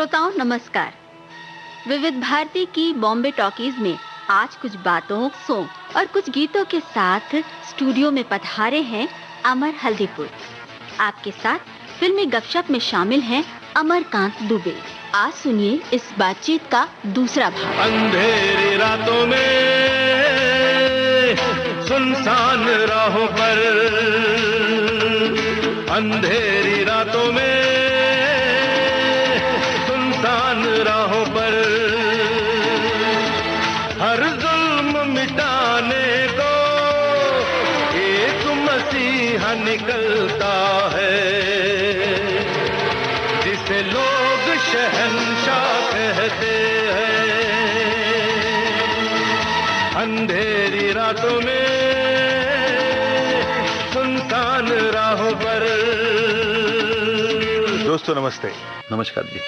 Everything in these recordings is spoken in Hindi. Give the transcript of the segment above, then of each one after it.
श्रोताओं नमस्कार। विविध भारती की बॉम्बे टॉकीज में आज कुछ बातों, सो और कुछ गीतों के साथ स्टूडियो में पधारे हैं अमर हल्दीपुर। आपके साथ फिल्मी गपशप में शामिल हैं अमरकांत दुबे। आज सुनिए इस बातचीत का दूसरा भाग। अंधेरी रातों में सुनसान राहों पर, अंधेरी रातों में सुनसान राहों पर, हर जुल्म मिटाने को एक मसीहा निकलता है, जिसे लोग शहंशाह कहते हैं। अंधेरी रातों में सुनसान राहों पर। दोस्तों नमस्ते। नमस्कार जी।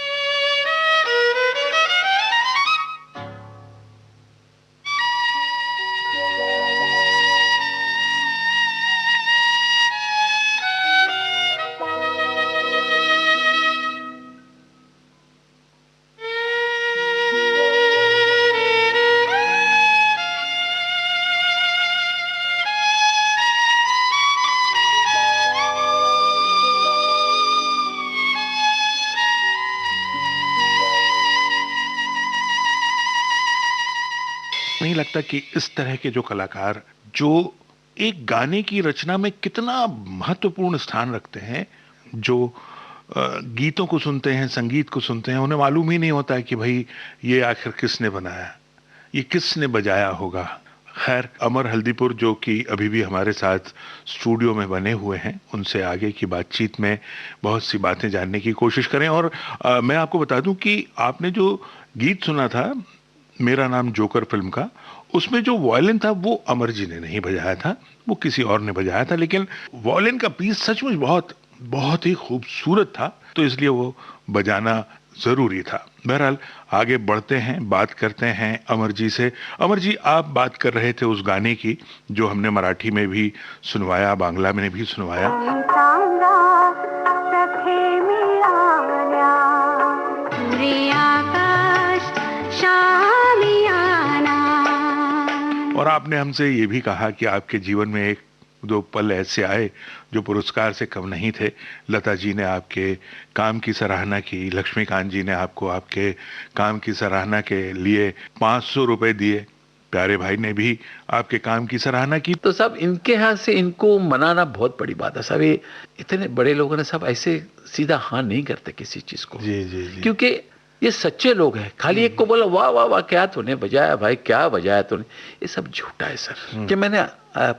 नहीं लगता कि इस तरह के जो कलाकार जो एक गाने की रचना में कितना महत्वपूर्ण स्थान रखते हैं, जो गीतों को सुनते हैं, संगीत को सुनते हैं, उन्हें मालूम ही नहीं होता है कि भाई ये आखिर किसने बनाया, ये किसने बजाया होगा। खैर, अमर हल्दीपुर जो कि अभी भी हमारे साथ स्टूडियो में बने हुए हैं, उनसे आगे की बातचीत में बहुत सी बातें जानने की कोशिश करें। और मैं आपको बता दूं कि आपने जो गीत सुना था मेरा नाम जोकर फिल्म का, उसमें जो वायलिन था वो अमर जी ने नहीं बजाया था, वो किसी और ने बजाया था, लेकिन वायलिन का पीस सचमुच बहुत बहुत ही खूबसूरत था, तो इसलिए वो बजाना जरूरी था। बहरहाल आगे बढ़ते हैं, बात करते हैं अमर जी से। अमर जी, आप बात कर रहे थे उस गाने की जो हमने मराठी में भी सुनवाया, बांग्ला में भी सुनवाया। और आपने हमसे ये भी कहा कि आपके जीवन में एक दो पल ऐसे आए जो पुरस्कार से कम नहीं थे। लता जी ने आपके काम की सराहना की, लक्ष्मीकांत जी ने आपको आपके काम की सराहना के लिए 500 रुपए दिए, प्यारे भाई ने भी आपके काम की सराहना की। तो सब इनके हाथ से इनको मनाना बहुत बड़ी बात है। सब ये इतने बड़े लोगों ने सब ऐसे सीधा हाँ नहीं करते किसी चीज को। जी जी जी। क्योंकि ये सच्चे लोग हैं। खाली एक को बोला वाह वाह वाह क्या तूने बजाया भाई, क्या बजाया तूने, ये सब झूठा है सर। कि मैंने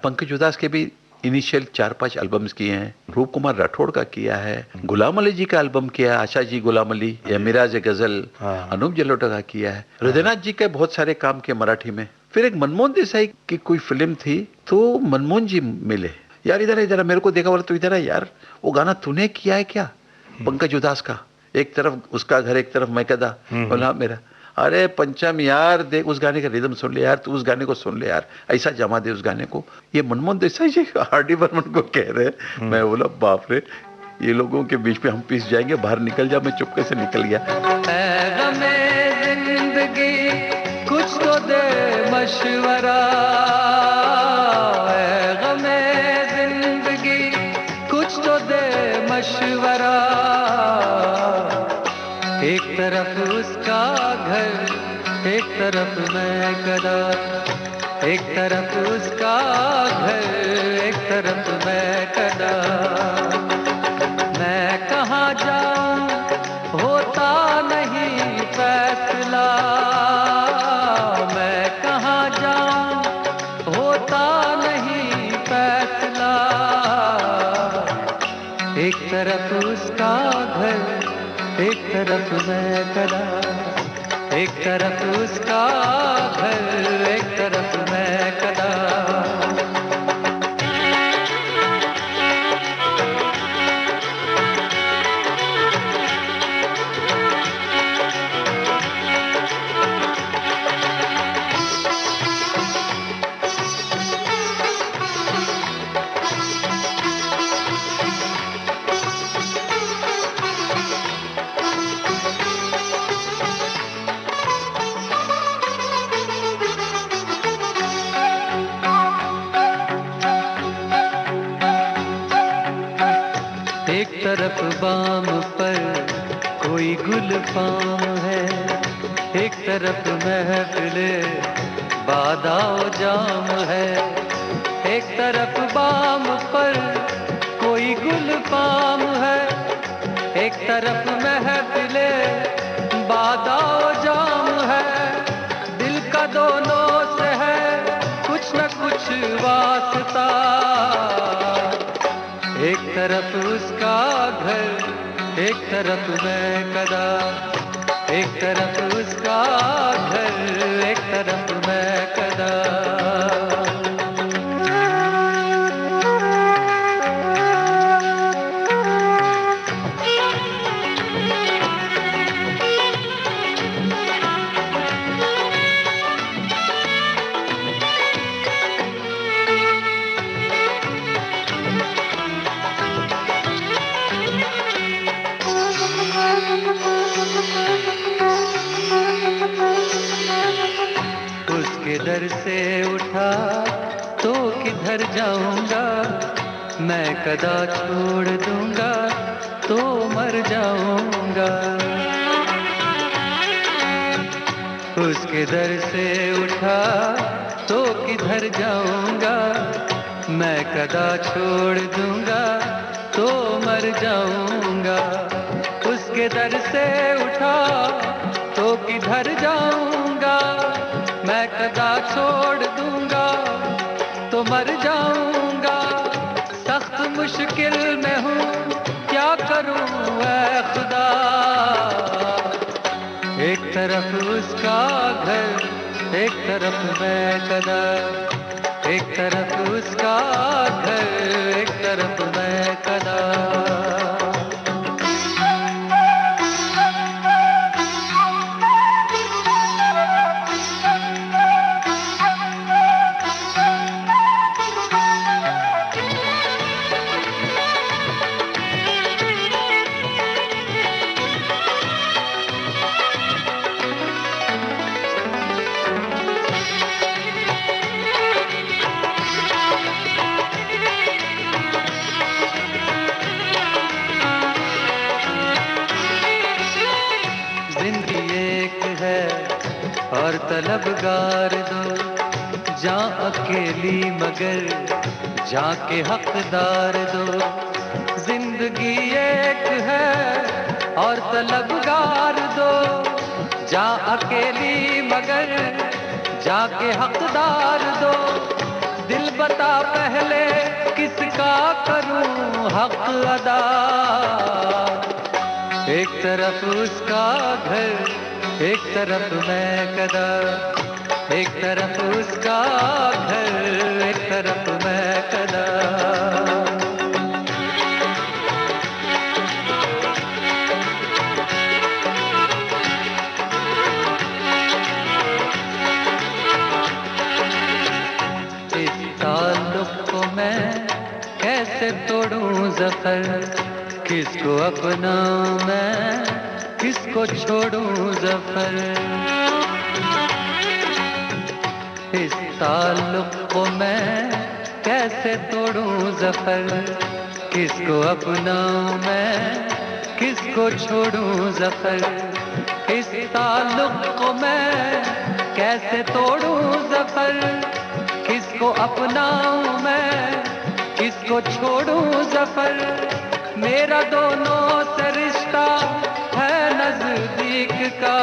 पंकज उदास के भी इनिशियल 4-5 एल्बम्स किए हैं, रूप कुमार राठौड़ का किया है, गुलाम अली जी का एल्बम किया है, आशा जी गुलाम अली या मिराज गजल, अनूप जलोटा का किया है, हृदयनाथ जी के बहुत सारे काम किए मराठी में। फिर एक मनमोहन देसाई की कोई फिल्म थी तो मनमोहन जी मिले, यार इधर इधर मेरे को देखा, बोला तो इधर है यार, वो गाना तूने किया है क्या पंकज उदास का, एक तरफ उसका घर एक तरफ मैं कदा, बोला मेरा, अरे पंचम यार देख उस गाने का रिदम सुन ले यार, तू उस गाने को सुन ले यार, ऐसा जमा दे उस गाने को। ये मनमोहन देसाई जी आर.डी. बर्मन को कह रहे। मैं बोला बाप रे, ये लोगों के बीच में हम पिस जाएंगे, बाहर निकल जा। मैं चुपके से निकल गया। जिंदगी कुछ तो दे मशवरा, जिंदगी कुछ तो दे मशवरा, एक तरफ उसका घर एक तरफ मैं कदा, एक तरफ उसका घर एक तरफ मैं कदा, मैं कहाँ जाऊं होता नहीं फैसला, मैं कहाँ जाऊं होता नहीं फैसला, एक तरफ उसका घर एक तरफ मैं कदा, एक तरफ उसका घर एक तरफ मैं कदा। एक तरफ बाम पर कोई गुल फाम है, एक तरफ महफिले बादाओ जाम है। एक तरफ बाम पर कोई गुल फाम है, एक तरफ महफिले बादाओ जाम है। दिल का दोनों से है कुछ न कुछ वास्ता, एक तरफ उसका घर, एक तरफ मैं कदा। एक तरफ उसका घर, एक तरफ मैं कदा। दर से उठा तो किधर जाऊंगा, मैं कदा छोड़ दूंगा तो मर जाऊंगा। उसके दर से उठा तो किधर जाऊंगा, मैं कदा छोड़ दूंगा तो मर जाऊंगा। उसके दर से उठा तो किधर जाऊंगा, मैं कदा छोड़ दूंगा तो मर जाऊंगा। सख्त मुश्किल में हूँ क्या करूँ ऐ खुदा। एक तरफ उसका घर, एक तरफ मैं कदा। एक तरफ उसका घर, एक तरफ मैं कदा। और तलबगार दो जां अकेली मगर जाके हकदार दो। जिंदगी एक है और तलबगार दो जां अकेली मगर जाके हकदार दो। दिल बता पहले किसका करूं हक अदा। एक तरफ उसका घर, एक तरफ मैं कदा। एक तरफ उसका घर, एक तरफ मैं कदा। इस ताल्लुक को मैं कैसे तोड़ूं ज़फ़र, किसको अपनाऊं मैं किसको छोड़ूं ज़फ़र। इस ताल्लुक को मैं कैसे तोड़ूं ज़फ़र, किसको अपनाऊं मैं किसको छोड़ूं ज़फ़र। इस ताल्लुक को मैं कैसे तोड़ूं ज़फ़र, किसको अपनाऊं मैं किसको छोड़ूं ज़फ़र। मेरा दोनों से रिश्ता है नजदीक का,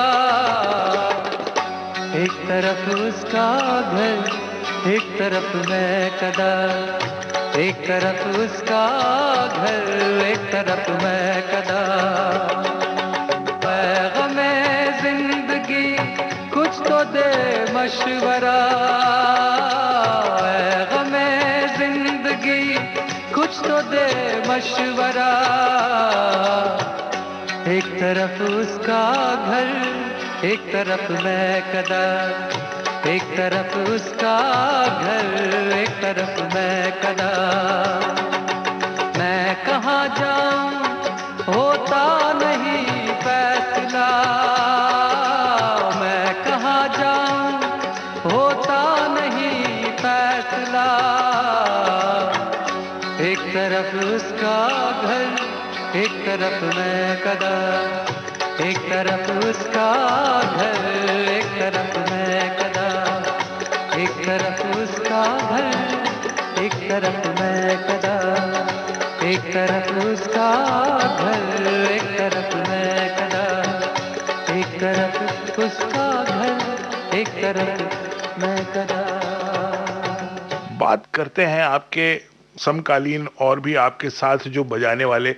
एक तरफ उसका घर, एक तरफ मैं कदा। एक तरफ उसका घर, एक तरफ मैं कदा। पैग़ामे जिंदगी कुछ तो दे मशवरा, पैग़ामे जिंदगी कुछ तो दे मशवरा। एक तरफ उसका घर, एक तरफ मैं कदा। एक तरफ उसका घर, एक तरफ मैं कदा। मैं कहाँ जाऊं होता नहीं फैसला, मैं कहाँ जाऊं होता नहीं फैसला। एक तरफ उसका घर, एक तरफ मैं कदा, एक तरफ उसका घर, एक तरफ मैं कदा, एक तरफ उसका घर, एक तरफ मैं कदा, एक तरफ उसका घर, एक तरफ मैं कदा, एक तरफ उसका घर, एक तरफ मैं कदा। बात करते हैं आपके समकालीन और भी आपके साथ जो बजाने वाले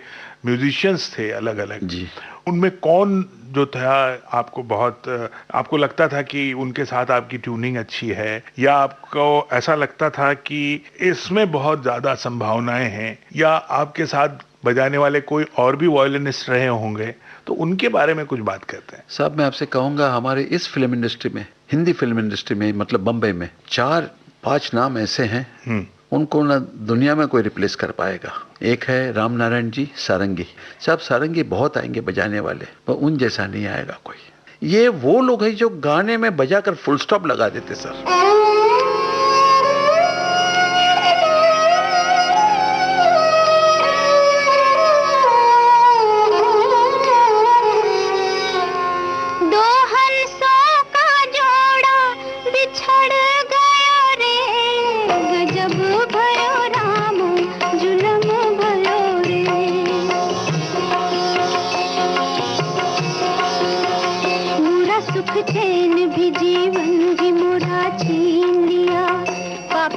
म्यूजिशियंस थे अलग अलग, जी। उनमें कौन जो था आपको बहुत आपको लगता था कि उनके साथ आपकी ट्यूनिंग अच्छी है, या आपको ऐसा लगता था कि इसमें बहुत ज्यादा संभावनाएं हैं, या आपके साथ बजाने वाले कोई और भी वायलिनिस्ट रहे होंगे, तो उनके बारे में कुछ बात करते हैं। साहब मैं आपसे कहूँगा हमारे इस फिल्म इंडस्ट्री में, हिंदी फिल्म इंडस्ट्री में, मतलब बम्बई में 4-5 नाम ऐसे हैं उनको ना दुनिया में कोई रिप्लेस कर पाएगा। एक है राम नारायण जी सारंगी साहब। सारंगी बहुत आएंगे बजाने वाले, पर उन जैसा नहीं आएगा कोई। ये वो लोग हैं जो गाने में बजाकर फुल स्टॉप लगा देते सर।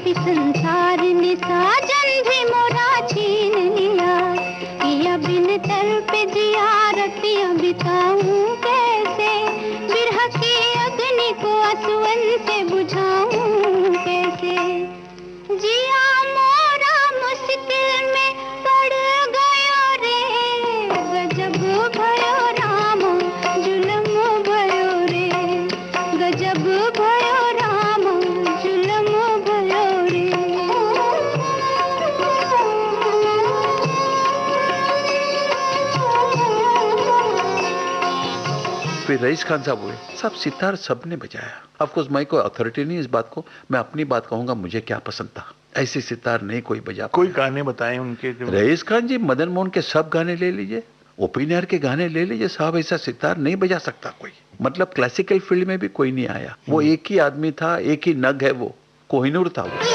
संसार ने साजन भी मोरा छीन लिया, किया बिन तर पे जियारतियां बिताऊं कैसे, बिरह की अग्नि को आंसुओं से बुझाऊं कैसे, जिया मोरा मुश्किल में पड़ गयो रे, गजब भयो राम जुलम भयो रे, गजब भयो राम जुलम भयो रे। फिर रईस खान साहब हुए, सब सितार सबने बजाया। ऑफ कोर्स मैं कोई अथॉरिटी नहीं इस बात को, मैं अपनी बात कहूंगा मुझे क्या पसंद था। ऐसी सितार नहीं कोई बजा। कोई गाने बताएं उनके जो। रईस खान जी, मदन मोहन के सब गाने ले लीजिए, ओपी नहर के गाने ले लीजिए साहब, ऐसा सितार नहीं बजा सकता कोई। मतलब क्लासिकल फील्ड में भी कोई नहीं आया। वो एक ही आदमी था, एक ही नग है, वो कोहिनूर था वो।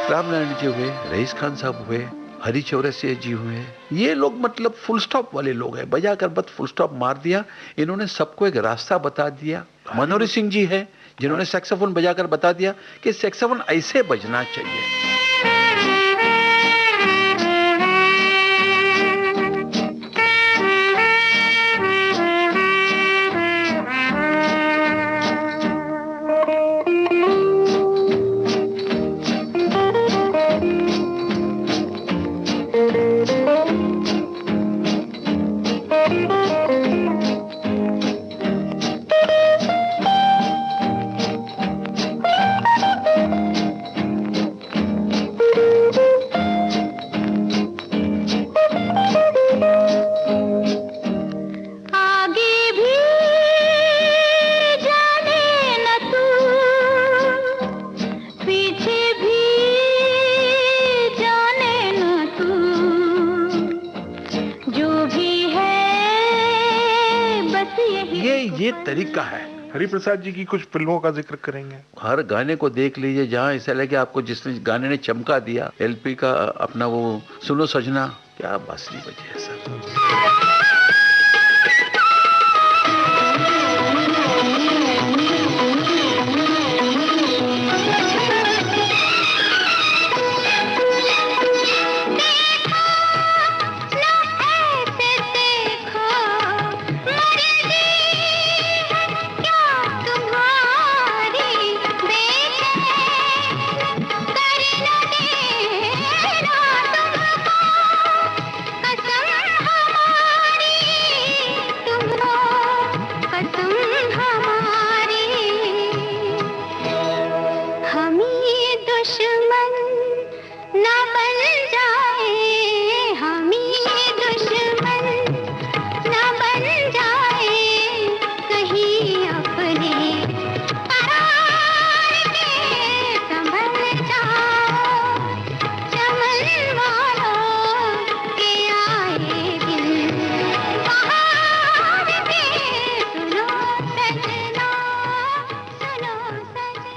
राम नारायण जी हुए, रईस खान साहब हुए, हरी चौरसिया जी हुए, ये लोग मतलब फुल स्टॉप वाले लोग हैं। बजाकर बस फुल स्टॉप मार दिया। इन्होंने सबको एक रास्ता बता दिया। मनोहरी सिंह जी है जिन्होंने सैक्सोफोन बजाकर बता दिया कि सैक्सोफोन ऐसे बजना चाहिए। ये तरीका है। हरिप्रसाद जी की कुछ फिल्मों का जिक्र करेंगे? हर गाने को देख लीजिए, जहाँ ऐसा लगे आपको जिसने गाने ने चमका दिया। एलपी का अपना वो सुनो सजना, क्या बांसुरी बजी है सर।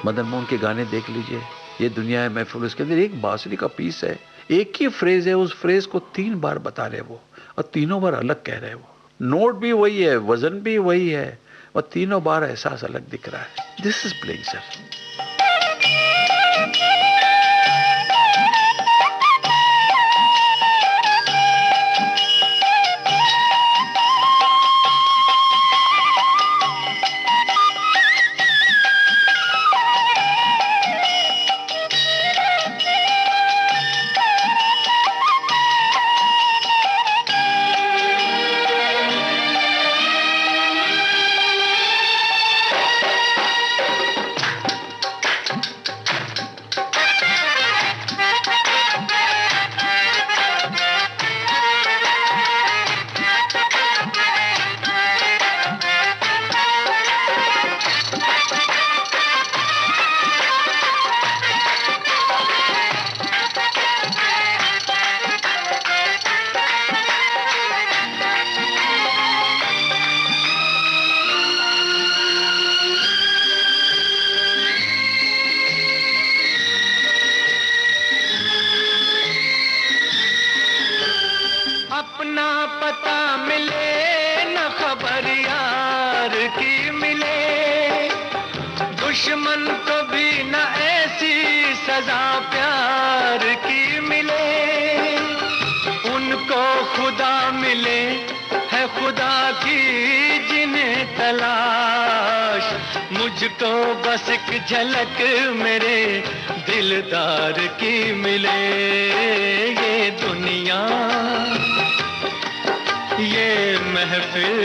मदन मोहन के गाने देख लीजिए, ये दुनिया है महफिल, उसके अंदर एक बांसुरी का पीस है, एक ही फ्रेज है, उस फ्रेज को 3 बार बता रहे वो, और तीनों बार अलग कह रहे वो। नोट भी वही है, वजन भी वही है, और तीनों बार एहसास अलग दिख रहा है। This is playing sir. अपना पता मिले न खबर यार की मिले, दुश्मन को भी न ऐसी सजा प्यार की मिले। उनको खुदा मिले है खुदा की जिन्हें तलाश, मुझको बस एक झलक मेरे दिलदार की मिले। ये दुनिया ये महफिल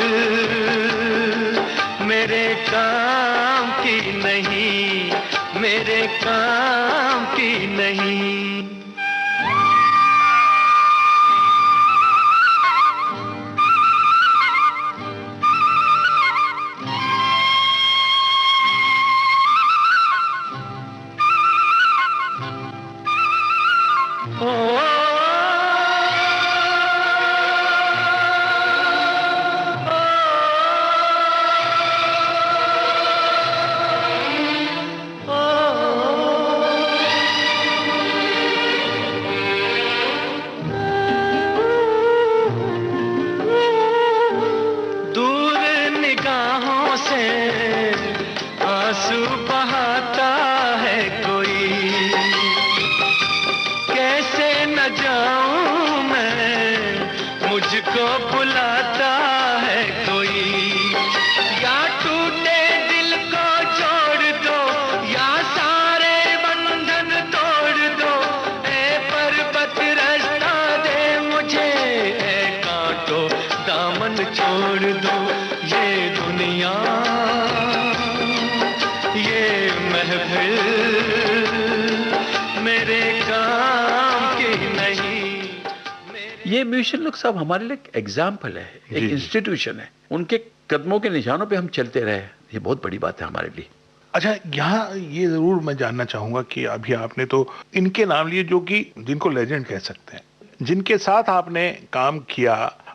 मेरे काम की नहीं, मेरे काम की नहीं। आंसू बहाता है कोई, कैसे न जाऊं मैं, मुझको बुलाता है कोई। या टूटे दिल को जोड़ दो, या सारे बंधन तोड़ दो। ऐ पर्वत रास्ता दे मुझे, ऐ कांटो दामन छोड़ दो। ये दुनिया ये महफिल मेरे काम की नहीं। ये म्यूजिशियन लोग सब हमारे लिए एक एग्जाम्पल है, एक इंस्टीट्यूशन है। उनके कदमों के निशानों पे हम चलते रहे, ये बहुत बड़ी बात है हमारे लिए। अच्छा, यहाँ ये जरूर मैं जानना चाहूंगा कि अभी आपने तो इनके नाम लिए जो कि जिनको लेजेंड कह सकते हैं, जिनके साथ आपने काम किया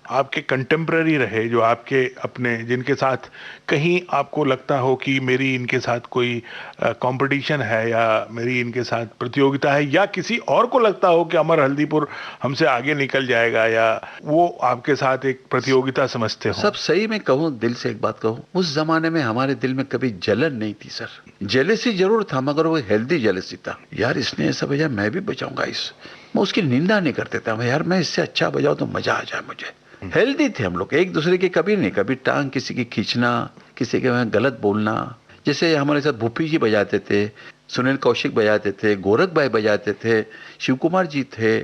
आपके कंटेम्पररी रहे, जो आपके अपने, जिनके साथ कहीं आपको लगता हो कि मेरी इनके साथ कोई कंपटीशन है या मेरी इनके साथ प्रतियोगिता है, या किसी और को लगता हो कि अमर हल्दीपुर हमसे आगे निकल जाएगा, या वो आपके साथ एक प्रतियोगिता समझते हो? सब सही में कहूँ, दिल से एक बात कहूँ, उस जमाने में हमारे दिल में कभी जलन नहीं थी सर। जेलेसी जरूर था, मगर वो हेल्दी जेलेसी था। यार इसने ऐसा बजाया, मैं भी बजाऊंगा इस, मैं उसकी निंदा नहीं करते था। यार मैं इससे अच्छा बजाऊं तो मजा आ जाए मुझे। हेल्दी थे हम लोग, एक दूसरे की कभी नहीं, कभी टांग किसी की खींचना, किसी के गलत बोलना। जैसे हमारे साथ भूपी जी बजाते थे, सुनील कौशिक बजाते थे, गोरख भाई बजाते थे, शिव कुमार जी थे,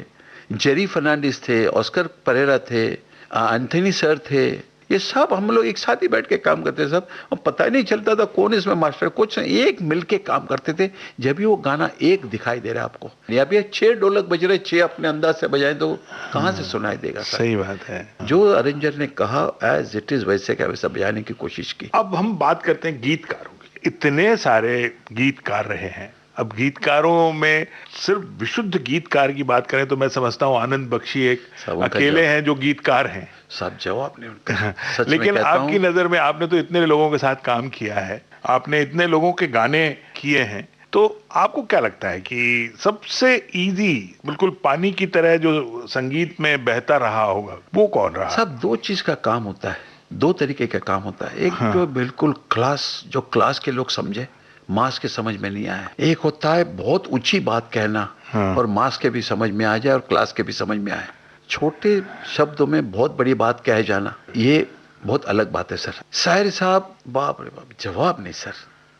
जेरी फर्नांडिस थे, ऑस्कर परेरा थे, एंथनी सर थे। ये सब हम लोग एक साथ ही बैठ के काम करते सब, और पता ही नहीं चलता था कौन इसमें मास्टर, कुछ एक मिल के काम करते थे। जब भी वो गाना एक दिखाई दे रहा है आपको, या भी 6 ढोलक बज रहे, 6 अपने अंदाज से बजाए तो कहाँ से सुनाई देगा सर? सही बात है। जो अरेंजर ने कहा एज इट इज वैसे का वैसा बजाने की कोशिश की। अब हम बात करते हैं गीतकारों की। इतने सारे गीतकार रहे हैं, अब गीतकारों में सिर्फ विशुद्ध गीतकार की बात करें तो मैं समझता हूँ आनंद बख्शी एक अकेले हैं जो गीतकार हैं। सब जवाब नहीं उनका, सच में लेकिन कहता आपकी हूं। नजर में, आपने तो इतने लोगों के साथ काम किया है, आपने इतने लोगों के गाने किए हैं, तो आपको क्या लगता है कि सबसे इजी, बिल्कुल पानी की तरह जो संगीत में बहता रहा होगा, वो कौन रहा? सब दो चीज का काम होता है, दो तरीके का काम होता है। एक जो बिल्कुल क्लास, जो क्लास के लोग समझे, मास के समझ में नहीं आया। एक होता है बहुत ऊंची बात कहना, और मास के भी समझ में आ जाए और क्लास के भी समझ में आए। छोटे शब्दों में बहुत बड़ी बात कह जाना, ये बहुत अलग बात है सर। शायर साहब, बाप रे बाप, जवाब नहीं sir,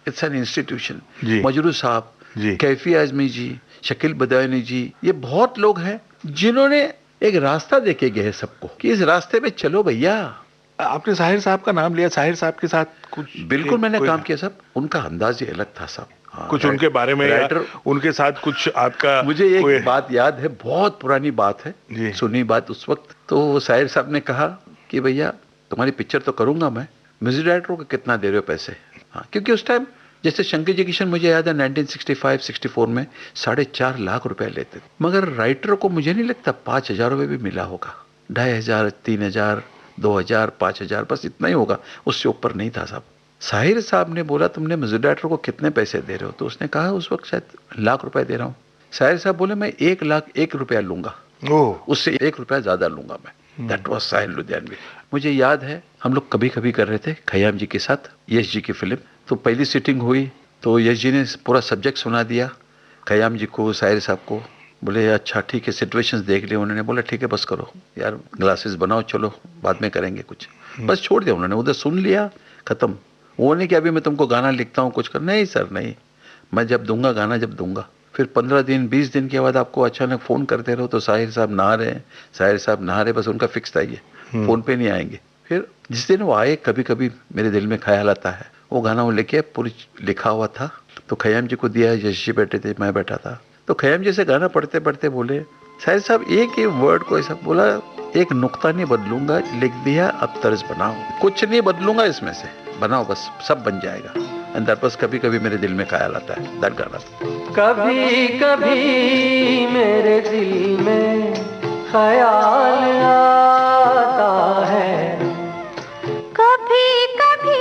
it's an institution. Majrooh साहब, कैफी आजमी जी, शकील बदायूनी जी, ये बहुत लोग हैं जिन्होंने एक रास्ता देके गए हैं सबको कि इस रास्ते पे चलो भैया। आपने साहिर साहब का नाम लिया, साहिर साहब के साथ कुछ? बिल्कुल मैंने काम किया साहब, उनका अंदाज ही अलग था साहब। कुछ उनके बारे में, राइटर उनके साथ कुछ आपका? मुझे एक बात याद है, बहुत पुरानी बात है, सुनी बात उस वक्त। तो साहिर साहब ने कहा कि भैया तुम्हारी पिक्चर तो करूंगा मैं, म्यूजिक डायरेक्टर को कितना दे रहे हो पैसे? हाँ, क्योंकि उस टाइम जैसे शंकर जी किशन, मुझे याद है 1965-64 में 4.5 लाख रुपए लेते थे, मगर राइटर को मुझे नहीं लगता 5,000 रुपये भी मिला होगा। 2,500, 3,000, 2,000, 5,000, बस इतना ही होगा, उससे ऊपर नहीं था साहब। साहिर साहब ने बोला तुमने म्यूजिक डायरेक्टर को कितने पैसे दे रहे हो? तो उसने कहा उस वक्त शायद लाख रुपए दे रहा हूँ। साहिर साहब बोले मैं 1,01,000 रुपया लूंगा, उससे 1 रुपया ज्यादा लूंगा मैं। That was Sahir Ludhianvi. मुझे याद है हम लोग कभी कभी कर रहे थे खयाम जी के साथ, यश जी की फिल्म। तो पहली सीटिंग हुई तो यश जी ने पूरा सब्जेक्ट सुना दिया खयाम जी को, साहिर साहब को। बोले अच्छा ठीक है, सिचुएशंस देख लिए उन्होंने। बोला ठीक है बस करो यार, ग्लासेस बनाओ, चलो बाद में करेंगे कुछ। बस छोड़ दिया उन्होंने, उधर सुन लिया, खत्म। वो नहीं कि अभी मैं तुमको गाना लिखता हूँ कुछ कर, नहीं सर नहीं, मैं जब दूंगा गाना, जब दूंगा। फिर 15 दिन 20 दिन के बाद आपको अचानक फोन करते रहो तो साहिर साहब नहा रहे हैं, साहिर साहब नहा रहे, बस उनका फिक्स था ये, फोन पे नहीं आएंगे। फिर जिस दिन वो आए, कभी कभी मेरे दिल में ख्याल आता है, वो गाना वो लेके पूरी लिखा हुआ था, तो खयाम जी को दिया, यश जी बैठे थे, मैं बैठा था। तो खयाम जी से गाना पढ़ते पढ़ते बोले साहिर साहब एक ही वर्ड को ऐसा बोला, एक नुक्ता नहीं बदलूंगा, लिख दिया, अब तर्ज बनाओ, कुछ नहीं बदलूंगा इसमें से, बनाओ बस, सब बन जाएगा। एंड दैट वाज कभी कभी मेरे दिल में ख्याल आता है, दैट गाना। कभी कभी मेरे दिल में ख्याल आता है, कभी कभी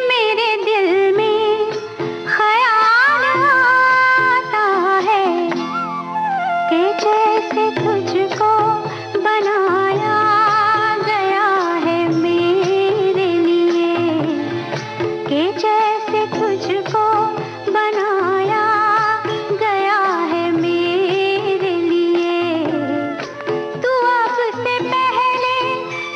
मेरे दिल में ख्याल आता है कि जैसे तुझको बनाया गया है मेरे लिए, कि जैसे तुझको बनाया गया है मेरे लिए। तू अब से पहले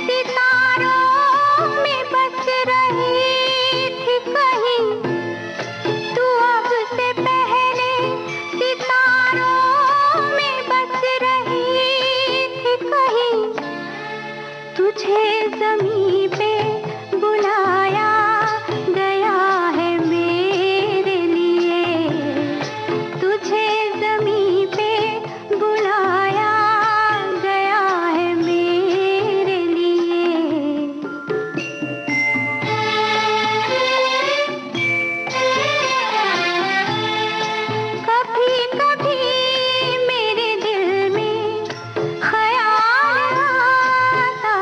सितारों में बस रही थी कहीं, तू अब से पहले सितारों में बस रही थी कहीं। तुझे ज़मीं पे बुलाया गया है मेरे लिए, तुझे ज़मीं पे बुलाया गया है मेरे लिए। कभी कभी मेरे दिल में ख्याल आता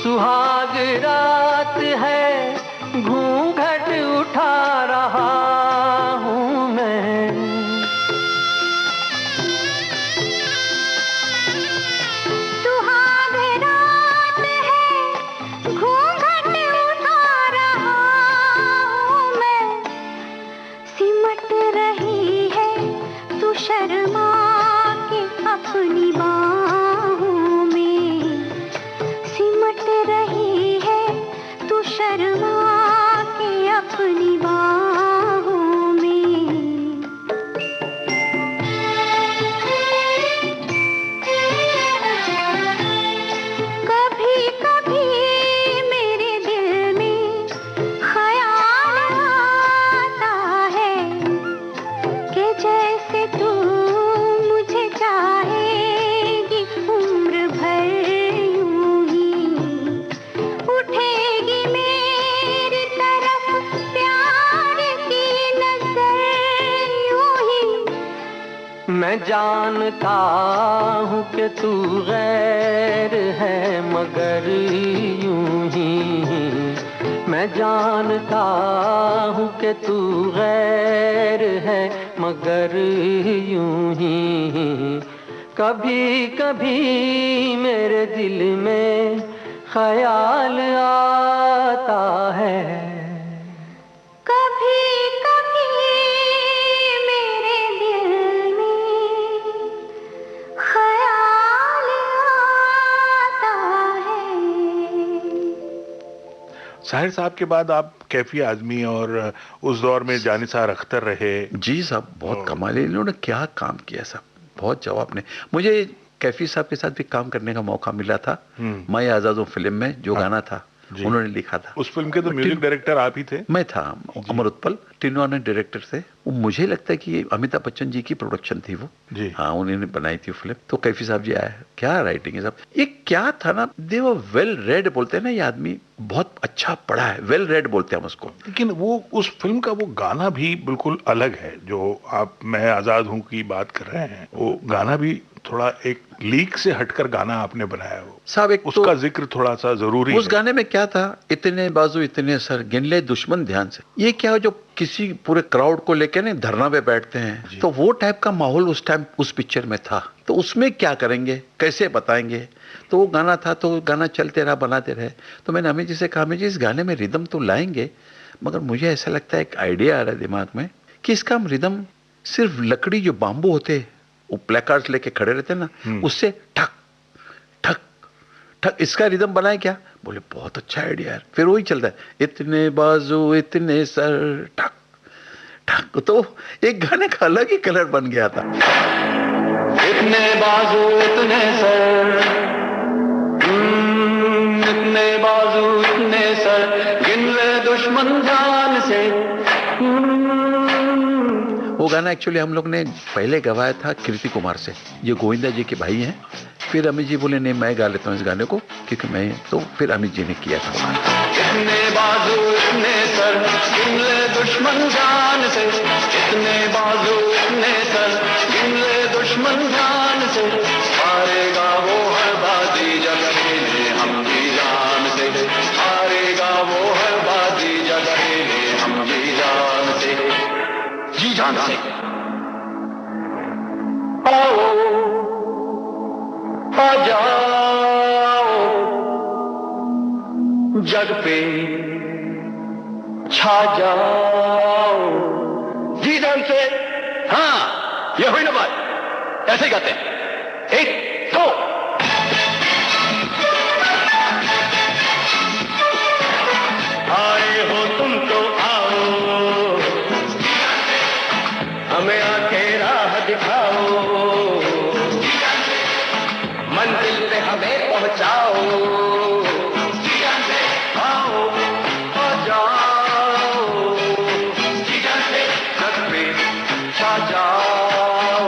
सुहाग रात है, घूंघट उठा रहा हूँ मैं। सुहाग रात है, घूंघट उठा रहा हूँ मैं। सिमट रही है तू शर्मा के अपनी बाहों में। सिमट रही है तू शर्मा के अपनी बाहों में। कभी कभी मेरे दिल में ख्याल आता है कि जैसे तू मुझे चाहेगी उम्र भर यूं ही। उठेगी मेरी तरफ प्यार की नजर यूं ही। मैं जानता हूँ कि तू गैर है मगर यूं ही। मैं जानता हूँ कि तू गैर है मगर यूं ही। कभी कभी मेरे दिल में ख्याल आता है। कभी कभी मेरे दिल में ख्याल आता है। साहिर साहब के बाद आप कैफी आजमी और उस दौर में जानिसार अख्तर रहे। जी साहब, बहुत कमाल है, इन्होंने क्या काम किया साहब, बहुत जवाब ने। मुझे कैफी साहब के साथ भी काम करने का मौका मिला था। मैं आजाद हूं फिल्म में जो गाना था उन्होंने लिखा था। उस फिल्म के तो म्यूजिक डायरेक्टर आप ही थे। मैं था, अमर उत्पल, तीनों ने डायरेक्टर थे। वो मुझे लगता है कि ये अमिताभ बच्चन जी की प्रोडक्शन थी वो जी। हाँ, उन्होंने बनाई थी फिल्म। तो कैफी साहब जी आए, क्या राइटिंग है साहब। ये क्या था ना, दे वर वेल रेड बोलते हैं ना, ये आदमी बहुत अच्छा पढ़ा है, वेल रेड बोलते हैं हम उसको। लेकिन वो उस फिल्म का वो गाना भी बिल्कुल अलग है जो आप मैं आजाद हूं की बात कर रहे हैं। वो गाना भी थोड़ा एक लीक से हटकर गाना आपने बनाया हो साहब। एक उसका तो जिक्र थोड़ा सा जरूरी उस है। गाने में क्या था, इतने बाजू इतने सर गिन ले दुश्मन ध्यान से। ये क्या, जो किसी पूरे क्राउड को लेके ना धरना पे बैठते हैं, तो वो टाइप का माहौल उस टाइम उस पिक्चर में था। तो उसमें क्या करेंगे, कैसे बताएंगे। तो वो गाना था, तो गाना चलते रहा, बनाते रहे। तो मैंने अमित जी से कहा, अमित जी इस गाने में रिदम तो लाएंगे, मगर मुझे ऐसा लगता है, एक आइडिया आ रहा है दिमाग में कि इसका हम रिदम सिर्फ लकड़ी जो बाम्बू होते, वो प्लेकार्ड्स लेके खड़े रहते ना, उससे ठक ठक ठक इसका रिदम बनाए क्या। बोले बहुत अच्छा आइडिया है। फिर वही चलता है, इतने बाजू इतने सर ठक ठक। तो एक गाने का अलग ही कलर बन गया था। इतने बाजू इतने सर, इतने बाजू इतने सर, गिन ले दुश्मन ध्यान से। वो गाना एक्चुअली हम लोग ने पहले गवाया था कीर्ति कुमार से, ये गोविंदा जी के भाई हैं। फिर अमित जी बोले नहीं मैं गा लेता हूँ इस गाने को, क्योंकि मैं, तो फिर अमित जी ने किया था। इतने बाजू इतने सर, गिन ले दुश्मन ध्यान से। इतने बाजू इतने सर, गिन ले दुश्मन ध्यान से। हारेगा वो हर बाजी जब खेले हम भी जान से। हारेगा वो हर बाजी जब खेले हम भी जान से, जी जान से। आओ आ जाओ, जग पे छा जाओ, जी जान से। हाँ, ये हुई ना बात, ऐसे ही गाते हैं। एक दो आए हो तुम तो आओ, हमें आके राह दिखाओ, मंजिल पे हमें पहुंचाओ। आओ आ जाओ, जग पे छा जाओ,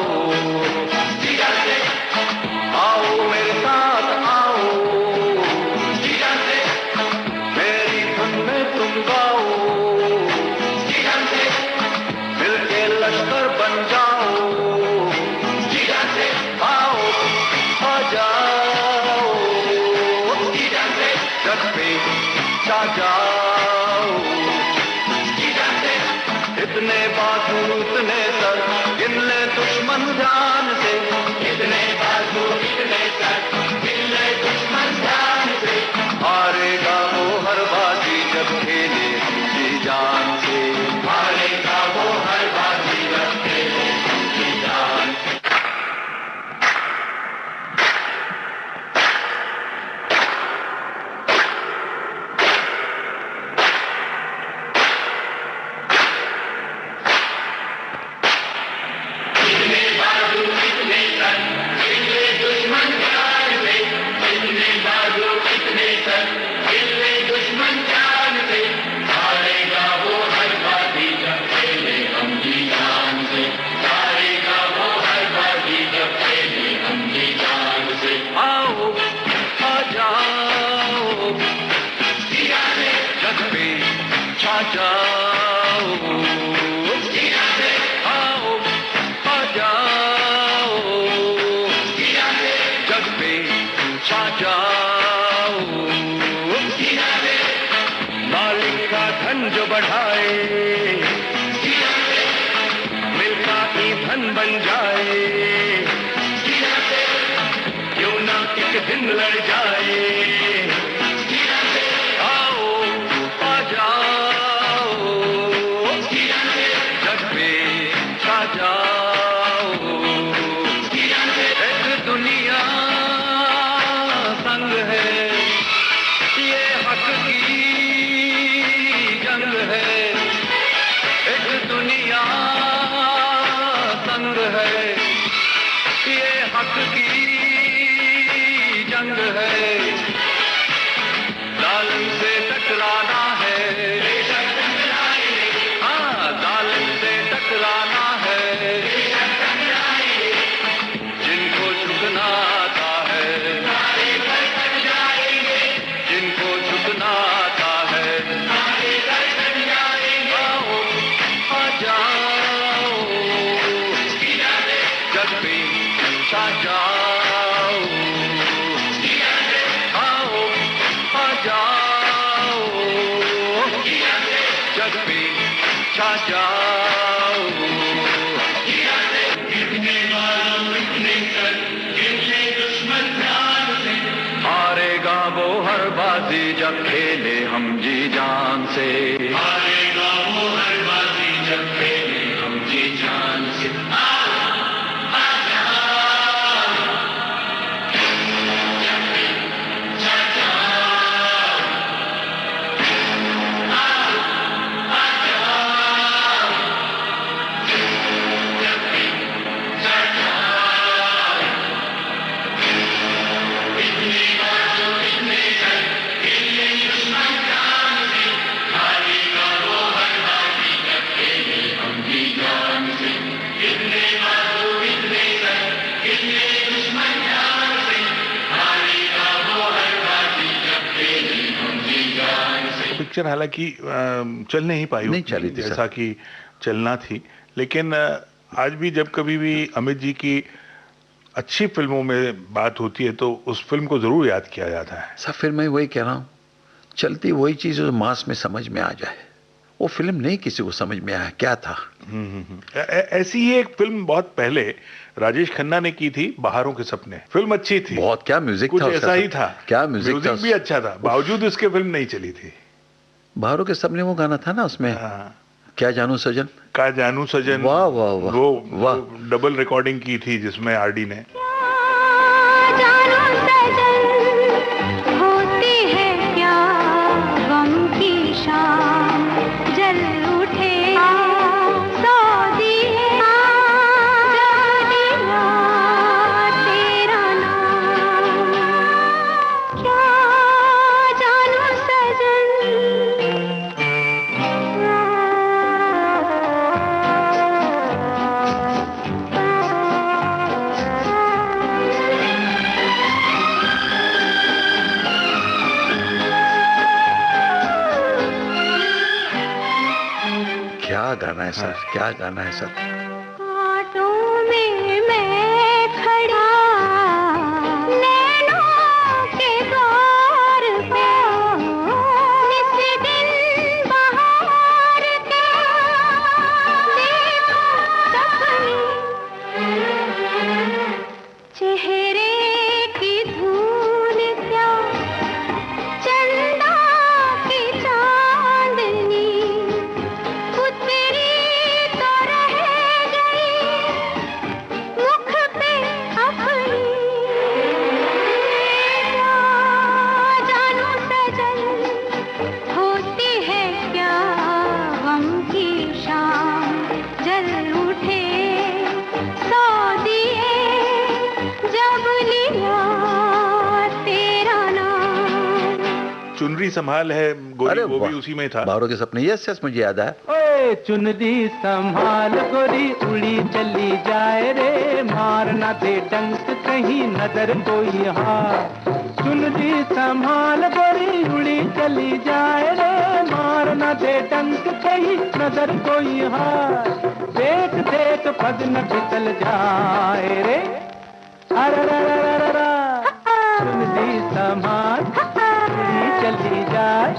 जग पे छा जाओ। इतने बाजू इतने सर, गिन ले दुश्मन ध्यान से। इतने बाजू इतने सर, गिन ले दुश्मन ध्यान से। हारेगा वो हर बाजी जब खेले जी जान से। हारेगा वो हर बाजी जब खेले जी जान से। जो बढ़ाए मिलका ईंधन बन जाए, क्यों ना एक दिन लड़ जाए। आओ आ जाओ, जग पे छा जाओ। एक दुनिया संग है, ये हक की जंग है। एक दुनिया संग है, ये हक की जंग है। जालिम से टकराना है, हाँ जालिम से टकराना है। जिनको झुकना आता है, जिनको झुकना आता है। जग पे छा जाओ, आओ आ जाओ। जग पे छा जाओ। कितने मालूम इतने कर, कितने दुश्मन ध्यान से। हारेगा वो हर बाजी जब खेले हम जी जान से। हारेगा वो हर बाजी जब खेले हम जी जान से। पिक्चर हालांकि चल नहीं पाई, नहीं चली थी जैसा कि चलना थी। लेकिन आज भी जब कभी भी अमित जी की अच्छी फिल्मों में बात होती है तो उस फिल्म को जरूर याद किया जाता है। सब फिर मैं वही कह रहा हूँ, चलती वही चीज जो मास में समझ में आ जाए। वो फिल्म नहीं किसी को समझ में आया क्या था। ऐसी ही एक फिल्म बहुत पहले राजेश खन्ना ने की थी, बहारों के सपने। फिल्म अच्छी थी बहुत, क्या म्यूजिक कुछ था ऐसा ही था, क्या म्यूजिक था। भी अच्छा था, बावजूद उसके फिल्म नहीं चली थी। बहारों के सपने वो गाना था ना उसमें, क्या जानू सजन, का जानू सजन। वाह वाह वाह, वो डबल रिकॉर्डिंग की थी जिसमें आरडी ने। क्या गाना है सर, क्या गाना है सर। कांटों में मैं खड़ा, नैनों के द्वार पे। चुनरी संभाल है गोरी, वो भी उसी में था। बाबरों के सपने, यस यस, मुझे याद है। ओए चुनरी संभाल गोरी, उड़ी चली जाए रे, मारना दे डंक कहीं नजर कोई हार। चुनरी संभाल गोरी, उड़ी चली जाए रे, मारना दे डंक कहीं नजर कोई हार। देख देख पग न फिसल जाए रे, अरे चुनरी संभाल गोरी चली जाए,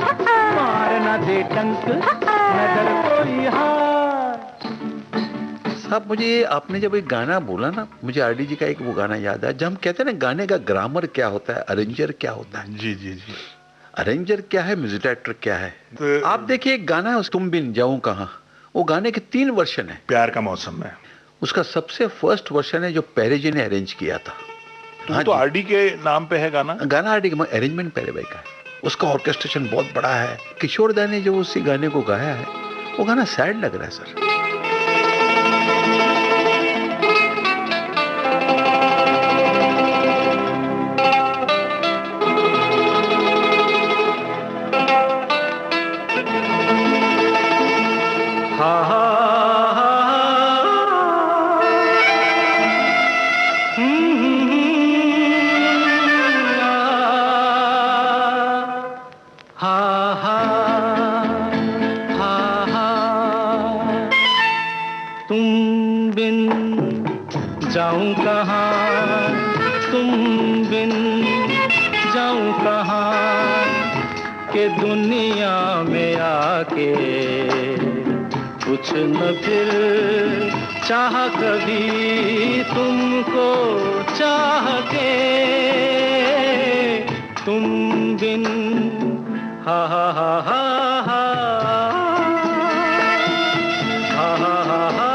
मारना दे डंक नजर कोई हार। साहब मुझे आपने जब एक गाना बोला ना, मुझे आरडी जी का एक वो गाना याद है, जब हम कहते हैं ना गाने का ग्रामर क्या होता है, अरेंजर क्या होता है। जी जी जी। अरेंजर क्या है, म्यूजिक डायरेक्टर क्या है। तो आप देखिए एक गाना है उस तुम बिन जाऊं कहां, वो गाने के 3 वर्जन है। प्यार का मौसम में उसका सबसे फर्स्ट वर्जन है जो पेरे जी ने अरेंज किया था। हाँ, तो आरडी के नाम पे है गाना। गाना आरडी का, अरेंजमेंट पेरे भाई का है। उसका ऑर्केस्ट्रेशन बहुत बड़ा है। किशोर दा ने जो उसी गाने को गाया है, वो गाना सैड लग रहा है सर। जाऊं कहाँ, तुम बिन जाऊं कहाँ, के दुनिया में आके कुछ न फिर चाह कभी तुमको चाह के, तुम बिन हा हा हा हा हा हा हा हा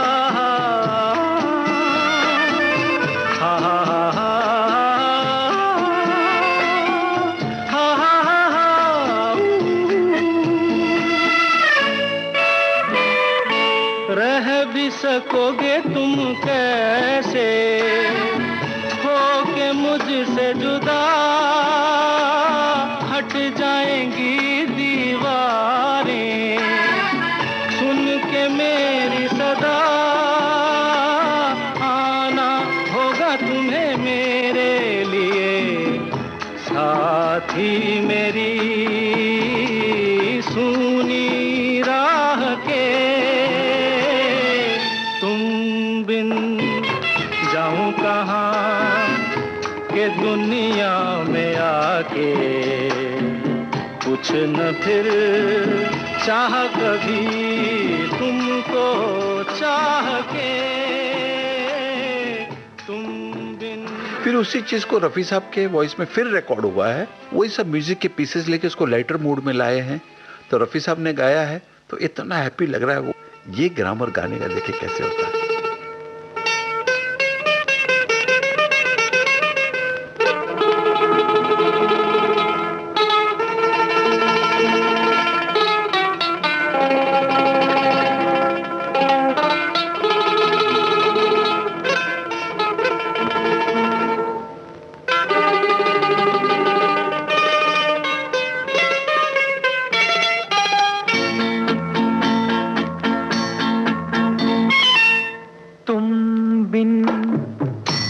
रह भी सकोगे तुम कैसे हो के मुझसे जुदा, हट जाएंगी दीवारें सुन के मेरी सदा, आना होगा तुम्हें मेरे लिए साथी मेरी सुनी राह के, जाऊं कहाँ के दुनिया में आके कुछ न फिर चाह कभी तुमको चाह के, तुम बिन। फिर उसी चीज को रफी साहब के वॉइस में फिर रिकॉर्ड हुआ है। वही सब म्यूजिक के पीसेस लेके उसको लाइटर मूड में लाए हैं, तो रफी साहब ने गाया है, तो इतना हैप्पी लग रहा है वो। ये ग्रामर गाने का देखे कैसे होता है।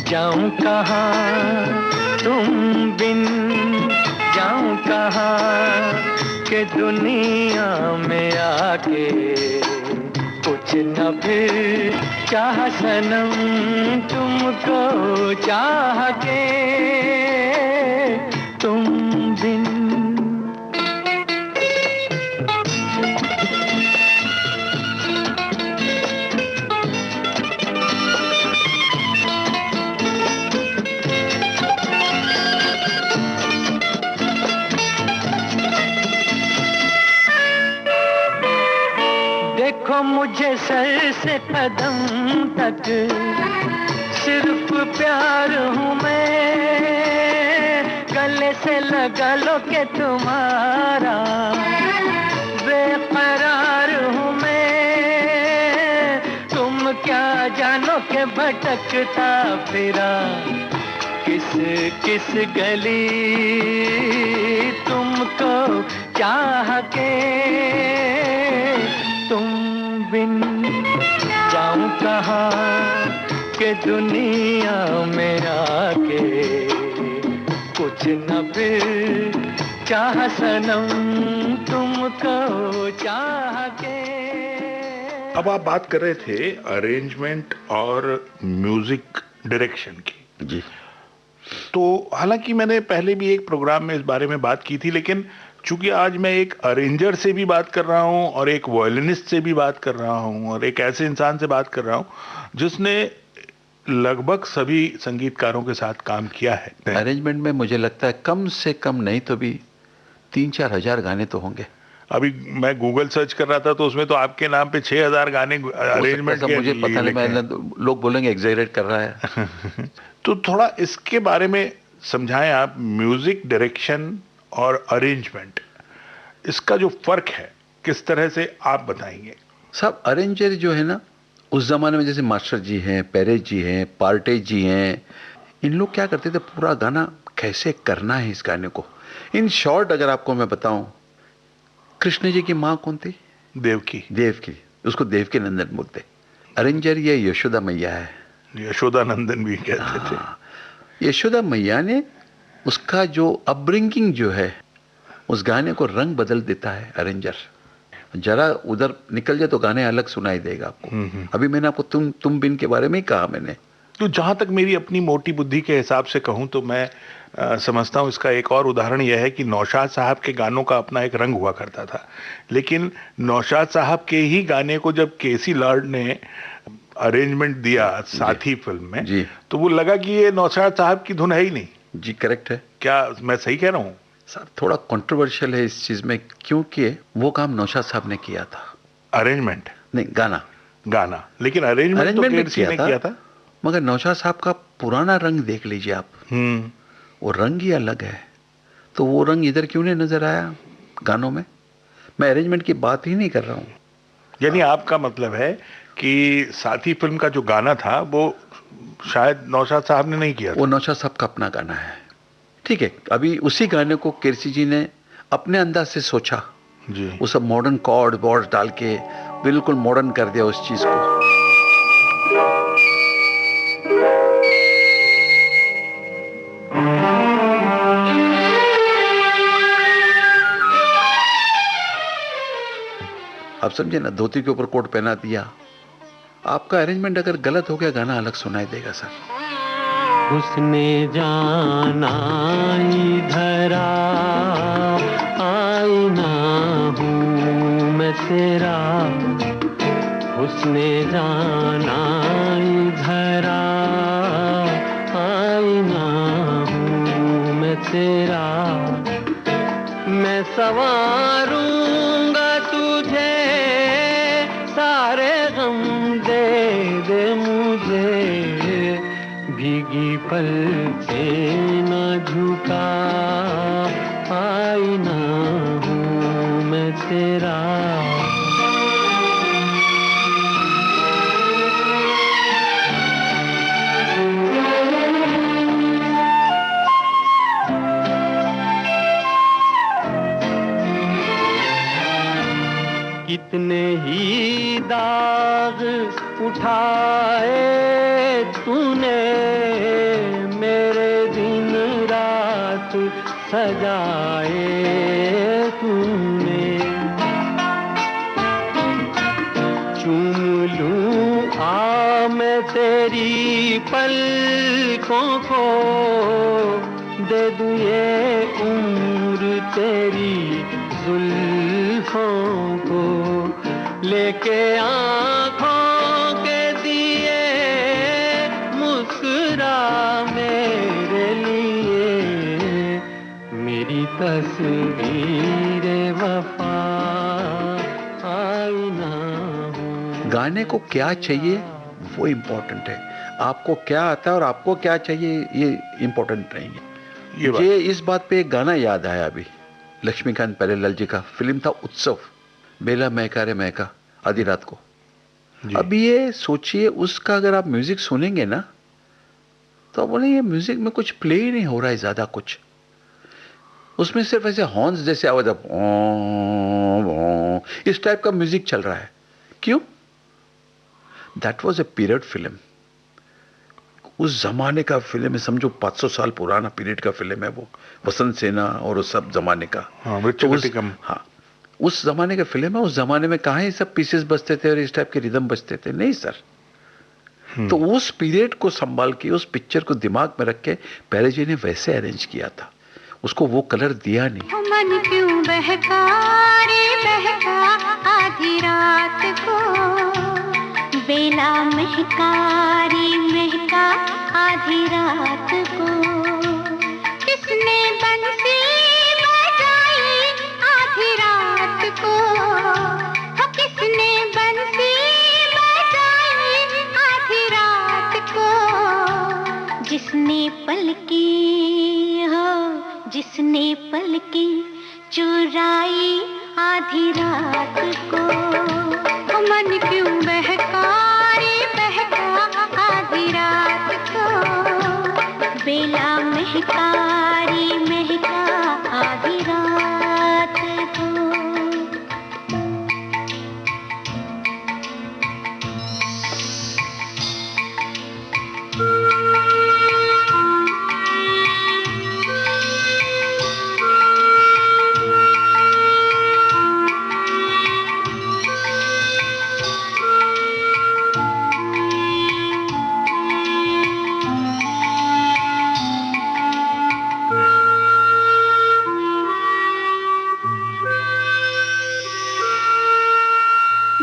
जाऊं कहाँ, तुम बिन जाऊं कहाँ, के दुनिया में आके कुछ न फिर चाह सनम तुमको चाह के, तुम बिन। देखो मुझे सर से कदम तक सिर्फ प्यार हूँ मैं, गले से लगा लो के तुम्हारा बेकरार हूँ मैं, तुम क्या जानो के भटकता फिरा किस किस गली तुमको चाह के तुम बिन जाऊं कहाँ के दुनिया में आके कुछ न फिर चाह सनम तुमको चाह के। अब आप बात कर रहे थे अरेंजमेंट और म्यूजिक डायरेक्शन की। जी। तो हालांकि मैंने पहले भी एक प्रोग्राम में इस बारे में बात की थी, लेकिन चूंकि आज मैं एक अरेंजर से भी बात कर रहा हूं और एक वायलिनिस्ट से भी बात कर रहा हूं और एक ऐसे इंसान से बात कर रहा हूं जिसने लगभग सभी संगीतकारों के साथ काम किया है। अरेंजमेंट में मुझे लगता है कम से कम नहीं तो भी 3-4 हजार गाने तो होंगे। अभी मैं गूगल सर्च कर रहा था तो उसमें तो आपके नाम पे 6000 गाने अरेंजमेंट के मुझे पता नहीं, मैंने लोग बोलेंगे एग्जैजरेट कर रहा है। तो थोड़ा इसके बारे में समझाएं आप, म्यूजिक डायरेक्शन और अरेंजमेंट, इसका जो फर्क है किस तरह से आप बताएंगे? सब अरेंजर जो है ना, उस जमाने में जैसे मास्टर जी हैं, पेरेज जी हैं, पार्टेज जी हैं, इन लोग क्या करते थे, पूरा गाना कैसे करना है इस गाने को। इन शॉर्ट अगर आपको मैं बताऊं, कृष्ण जी की माँ कौन थी? देवकी। देवकी, उसको देवकी नंदन बोलते। अरेंजर ये यशोदा मैया है, यशोदा नंदन भी कहते थे। यशोदा मैया ने उसका जो अपब्रिंगिंग जो है उस गाने को रंग बदल देता है अरेंजर। जरा उधर निकल जाए तो गाने अलग सुनाई देगा आपको। अभी मैंने आपको तुम बिन के बारे में ही कहा मैंने। तो जहां तक मेरी अपनी मोटी बुद्धि के हिसाब से कहूं तो मैं समझता हूं इसका एक और उदाहरण यह है कि नौशाद साहब के गानों का अपना एक रंग हुआ करता था, लेकिन नौशाद साहब के ही गाने को जब केसी लॉर्ड ने अरेंजमेंट दिया साथी फिल्म में, जी, तो वो लगा कि ये नौशाद साहब की धुन है ही नहीं। जी करेक्ट है। क्या मैं सही कह रहा हूँ? सर थोड़ा कंट्रोवर्शियल है इस चीज में, क्योंकि वो काम नौशाद साहब ने किया था। अरेंजमेंट नहीं, गाना, लेकिन अरेंजमेंट तो केसी ने किया था। मगर नौशाद साहब का पुराना रंग देख लीजिए आप, वो रंग ही अलग है। तो वो रंग इधर क्यों नहीं नजर आया गानों में? मैं अरेंजमेंट की बात ही नहीं कर रहा हूँ। यानी आपका मतलब है कि साथी फिल्म का जो गाना था वो शायद नौशाद साहब ने नहीं किया था। वो नौशाद साहब का अपना गाना है, ठीक है। अभी उसी गाने को केसी जी ने अपने अंदाज से सोचा जी, वो सब मॉडर्न कॉर्ड बॉर्ड डाल के बिल्कुल मॉडर्न कर दिया उस चीज को। आप समझे ना, धोती के ऊपर कोट पहना दिया। आपका अरेंजमेंट अगर गलत हो गया, गाना अलग सुनाई देगा सर। उसने जाना इधर आईना हूँ मैं तेरा, उसने जाना इधर आईना हूँ मैं तेरा, मैं संवारूंगा तुझे, सारे गम दे दे मुझे, भीगी पल से न झुका आईना हूँ मैं तेरा। कितने ही दाग उठाए तूने, मेरे दिन रात सजाए तूने, चूम लूं आ मैं तेरी पलकों को, दे दूं ये उम्र तेरी जुल्फों को, लेके आँखों के दिए मुस्कुरा मेरे लिए, मेरी तस्वीर वफा आईना हूँ। गाने को क्या चाहिए वो इम्पोर्टेंट है, आपको क्या आता है और आपको क्या चाहिए ये इम्पोर्टेंट नहीं है। मुझे इस बात पे एक गाना याद आया अभी, लक्ष्मीकांत प्यारेलाल जी का, फिल्म था उत्सव, बेला महका रे महका, आधी रात को। अब ये सोचिए, उसका अगर आप म्यूजिक सुनेंगे ना तो बोले ये म्यूजिक में कुछ प्ले ही नहीं हो रहा है ज्यादा कुछ। उसमें सिर्फ ऐसे हॉर्न्स जैसे आवाज, इस टाइप का म्यूजिक चल रहा है। क्यों? That was a period film, उस जमाने का फिल्म है, समझो 500 साल पुराना पीरियड का फिल्म है वो, वसंत सेना और उस सब जमाने का। हाँ, उस जमाने का फिल्म है। उस जमाने में कहाँ ये सब पीसेस बजते थे और इस टाइप के रिदम बजते थे? नहीं सर। तो उस पीरियड को संभाल के, उस पिक्चर को दिमाग में रख के पहले जी ने वैसे अरेंज किया था, उसको वो कलर दिया नहीं। मन क्यों बहका रे बहका आधी रात को, बेला महका रे महका आधी रात को, किसने बंसी बजाई आधी रात को, हो किसने बंसी बजाई आधी रात को, जिसने पलकी हो जिसने पलकी चुराई आधी रात को, मन क्यों बहका रे बहका आधी रात को, बेला महका रे महका आधी रात को।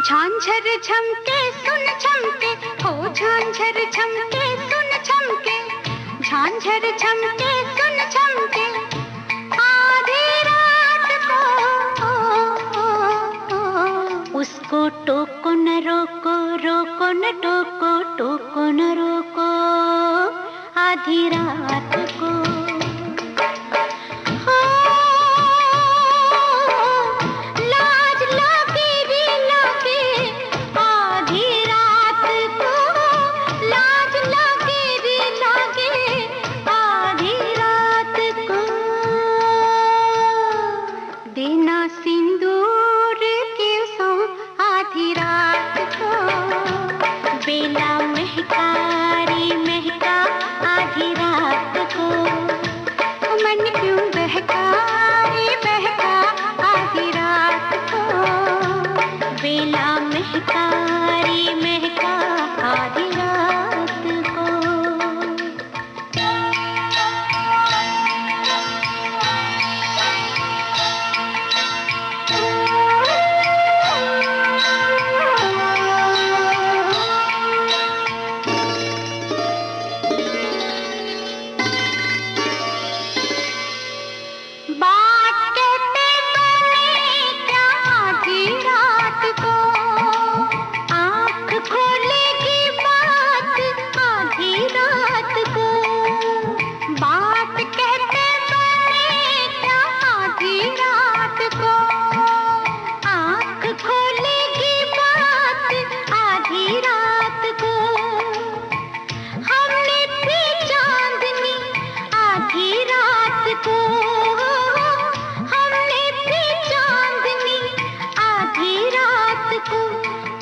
झांझर झमके सुन झमके हो झांझर झमके सुन झमके, झांझर झमके सुन झमके आधी रात को, उसको टोको न रोको रोको न टोको टोको न रोको आधी रात को,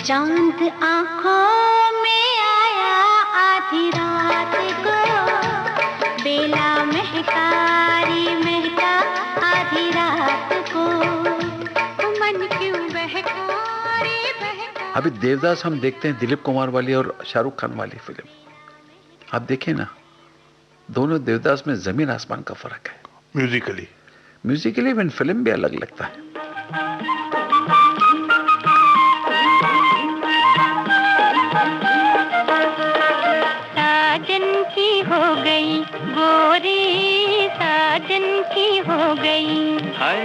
चांद आंखों में आया आधी रात को, बेला महका रे महका आधी रात को, मन क्यों बहका रे बहका। अभी देवदास हम देखते हैं दिलीप कुमार वाली और शाहरुख खान वाली फिल्म, आप देखें ना, दोनों देवदास में जमीन आसमान का फर्क है। म्यूजिकली इवन फिल्म भी अलग लगता है। हो गई गोरी साजन की हो गई, हाय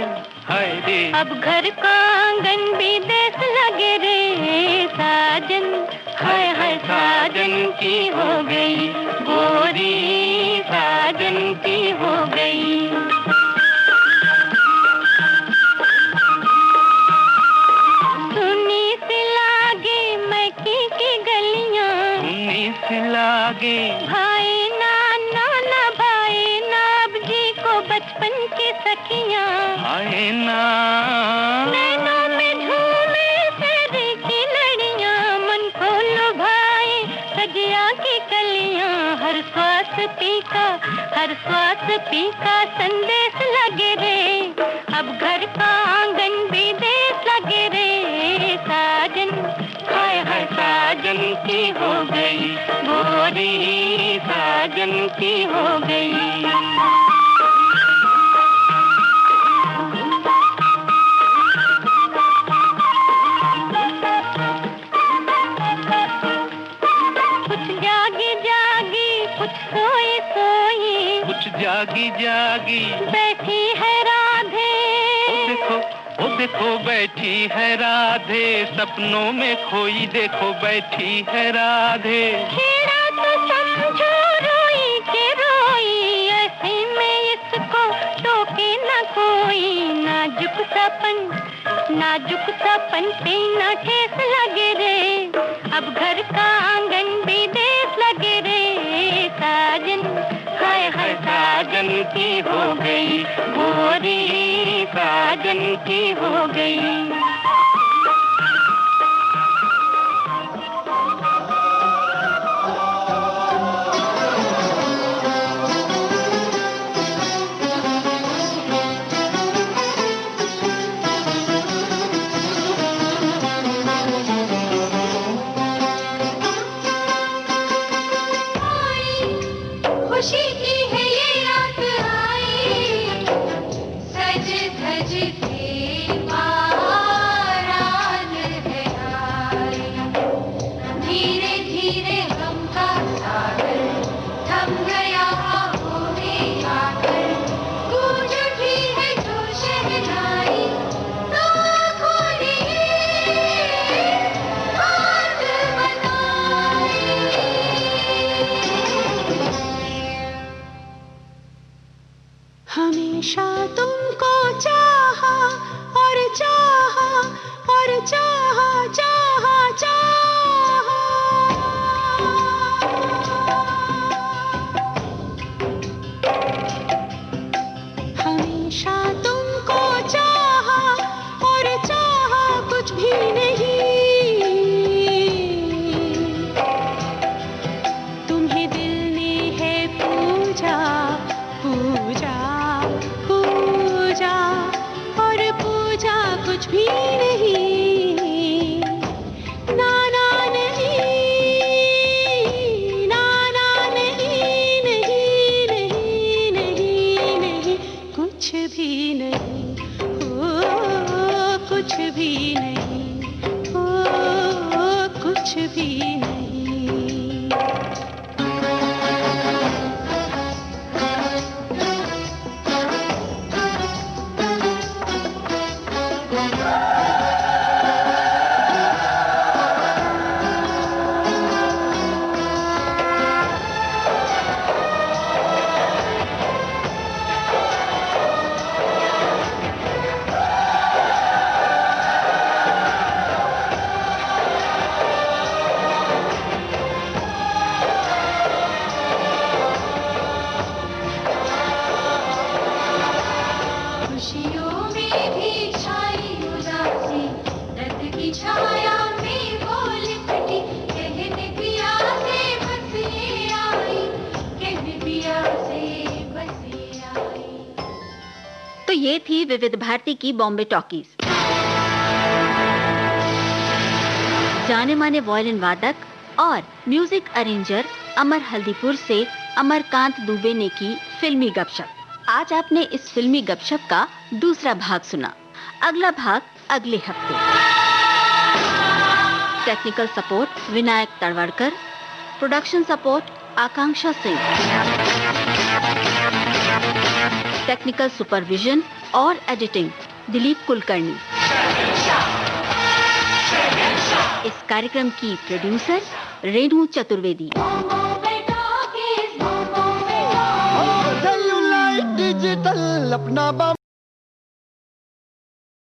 हाय रे अब घर का आंगन भी देश लगे रे साजन, हाय हाय साजन की हो गई गोरी साजन की हो गई। सुनी सी लागे मक्की की गलियां, सुनी सी लागे भाई बचपन की सखी हर स्वास्थ्य का संदेश लगे रे, अब घर का आंगन भी देश लगे रे। साजन हाय हाय साजन की हो गई गोरी, साजन की हो गई। जागी जागी बैठी है राधे, ओ देखो बैठी है राधे, सपनों में खोई देखो बैठी है राधे। छेड़ा तो समझो रोई के रोई, ऐसे में इसको टोके न कोई। नाजुक सपन पे न ठेस लगे रे, अब घर का आंगन भी देश लगे रे। साजन हाय हाय साजन की हो गई गोरी, साजन की हो गई। खुशी की है ये रात आई, सज धज के बारात है आई। धीरे धीरे गम का सागर थम गया आंखों में आकर, गूंज उठी है जो शहनाई। तो खोलिए हाथ बनाई। हमेशा तुमको चाहा और चाहा और चाहा चाहा चाहा। हमेशा तुमको चाहा और चाहा कुछ भी नहीं, तुम्हें दिल ने है पूजा पूजा पूजा, और पूजा कुछ भी नहीं। नाना नहीं, नाना नहीं, नहीं नहीं नहीं नहीं, कुछ भी नहीं, ओ कुछ भी नहीं, ओ कुछ भी नहीं। खुशियों में भी छाई उदासी, दर्द की छाया में वो लिपटी। कहने पिया से बस ये आई, कहने पिया से बस ये आई। तो ये थी विविध भारती की बॉम्बे टॉकीज। जाने माने वायलिन वादक और म्यूजिक अरेंजर अमर हल्दीपुर से अमरकांत दुबे ने की फिल्मी गपशप। आज आपने इस फिल्मी गपशप का दूसरा भाग सुना। अगला भाग अगले हफ्ते। Technical support Vinayak Tadwadkar, production support Akanksha Singh, technical supervision और एडिटिंग दिलीप कुलकर्णी। इस कार्यक्रम की प्रोड्यूसर रेणु चतुर्वेदी। डिजिटल अपना